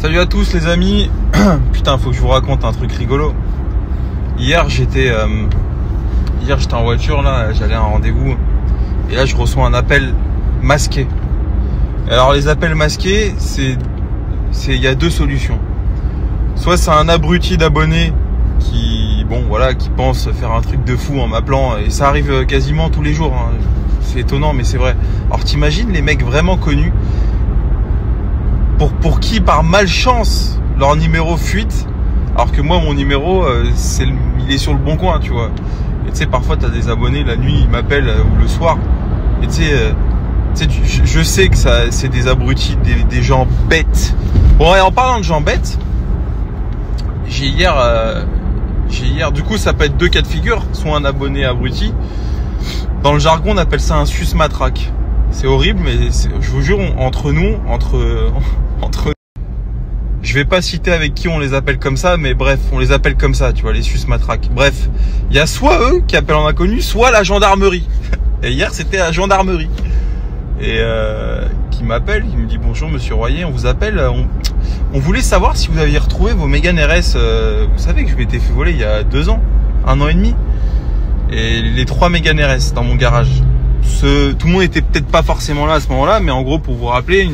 Salut à tous les amis. Putain, faut que je vous raconte un truc rigolo. Hier j'étais en voiture là, j'allais à un rendez-vous et là je reçois un appel masqué. Alors les appels masqués, il y a deux solutions. Soit c'est un abruti d'abonné qui pense faire un truc de fou en m'appelant, et ça arrive quasiment tous les jours, hein. C'est étonnant mais c'est vrai. Alors t'imagines les mecs vraiment connus pour qui par malchance leur numéro fuite, alors que moi mon numéro il est sur le bon coin, tu vois. Et tu sais, parfois t'as des abonnés la nuit, ils m'appellent ou le soir, et tu sais je sais que ça c'est des abrutis, des gens bêtes. Bon, et en parlant de gens bêtes, j'ai hier du coup ça peut être deux cas de figure, soit un abonné abruti. Dans le jargon on appelle ça un sus matraque. C'est horrible, mais je vous jure, entre je vais pas citer avec qui on les appelle comme ça, mais bref, on les appelle comme ça, tu vois, les sus matraques. Bref, il y a soit eux qui appellent en inconnu, soit la gendarmerie. Et hier c'était la gendarmerie, et qui m'appelle, il me dit: bonjour monsieur Royer, on vous appelle, on voulait savoir si vous aviez retrouvé vos Mégane RS. Vous savez que je m'étais fait voler il y a 2 ans, 1 an et demi, et les 3 Mégane RS dans mon garage. Tout le monde était peut-être pas forcément là à ce moment-là, mais en gros, pour vous rappeler,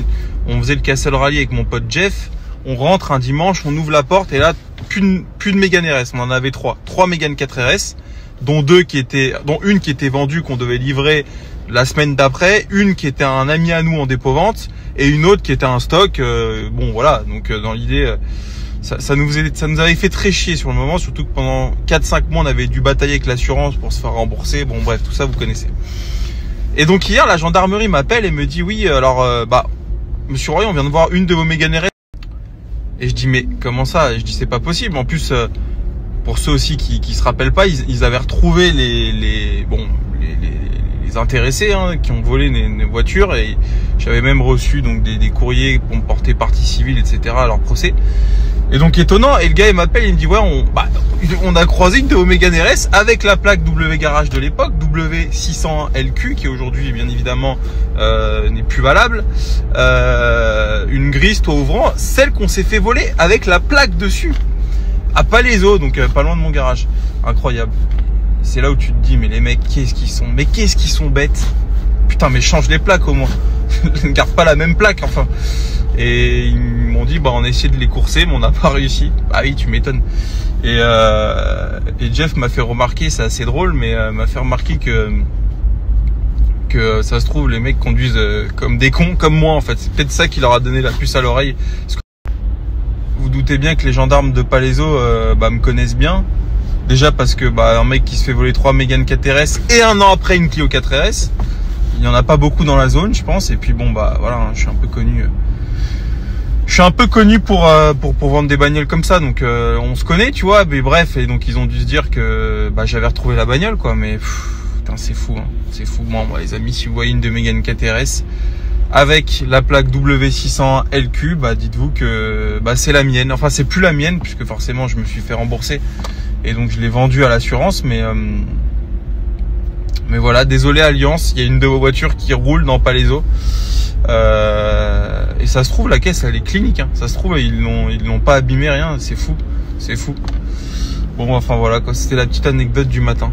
on faisait le Castle Rally avec mon pote Jeff. On rentre un dimanche, on ouvre la porte et là, plus de Mégane RS. On en avait 3 Mégane 4 RS, dont une qui était vendue, qu'on devait livrer la semaine d'après, une qui était un ami à nous en dépôt-vente et une autre qui était un stock. Bon voilà, donc dans l'idée, ça nous avait fait très chier sur le moment, surtout que pendant 4-5 mois, on avait dû batailler avec l'assurance pour se faire rembourser. Bon bref, tout ça vous connaissez. Et donc hier, la gendarmerie m'appelle et me dit: oui, alors monsieur Royer, on vient de voir une de vos Mégane RS. Et je dis: mais comment ça? Je dis: c'est pas possible. En plus, pour ceux aussi qui se rappellent pas, ils avaient retrouvé les intéressés, hein, qui ont volé les voitures, et j'avais même reçu donc des courriers pour me porter partie civile, etc. à leur procès. Et donc étonnant, et le gars il m'appelle, il me dit: ouais, on a croisé une de vos Mégane RS avec la plaque W Garage de l'époque, W600LQ, qui aujourd'hui bien évidemment n'est plus valable, une grise toit ouvrant, celle qu'on s'est fait voler avec la plaque dessus, à Palaiseau, donc pas loin de mon garage. Incroyable. C'est là où tu te dis: mais les mecs, qu'est-ce qu'ils sont bêtes. Putain, mais change les plaques au moins. Ne garde pas la même plaque, enfin. Et ils m'ont dit: on a essayé de les courser, mais on n'a pas réussi. Ah oui, tu m'étonnes. Et Jeff m'a fait remarquer, c'est assez drôle, mais m'a fait remarquer que ça se trouve, les mecs conduisent comme des cons, comme moi en fait. C'est peut-être ça qui leur a donné la puce à l'oreille. Vous doutez bien que les gendarmes de Palaiseau me connaissent bien. Déjà parce que un mec qui se fait voler 3 Mégane 4 RS et 1 an après une Clio 4 RS, il n'y en a pas beaucoup dans la zone, je pense. Et puis voilà, je suis un peu connu. Je suis un peu connu pour vendre des bagnoles comme ça, donc on se connaît, tu vois. Mais bref, et donc ils ont dû se dire que j'avais retrouvé la bagnole, quoi. Mais putain, c'est fou, hein. C'est fou. Moi, les amis, si vous voyez une de Mégane 4 RS avec la plaque W600LQ, dites-vous que c'est la mienne. Enfin, c'est plus la mienne puisque forcément je me suis fait rembourser et donc je l'ai vendue à l'assurance. Mais voilà, désolé Alliance, il y a une de vos voitures qui roule dans Palaiseau. Et ça se trouve, la caisse elle est clinique, hein. Ça se trouve, ils l'ont pas abîmé, rien. C'est fou, c'est fou. Bon, enfin voilà quoi, c'était la petite anecdote du matin.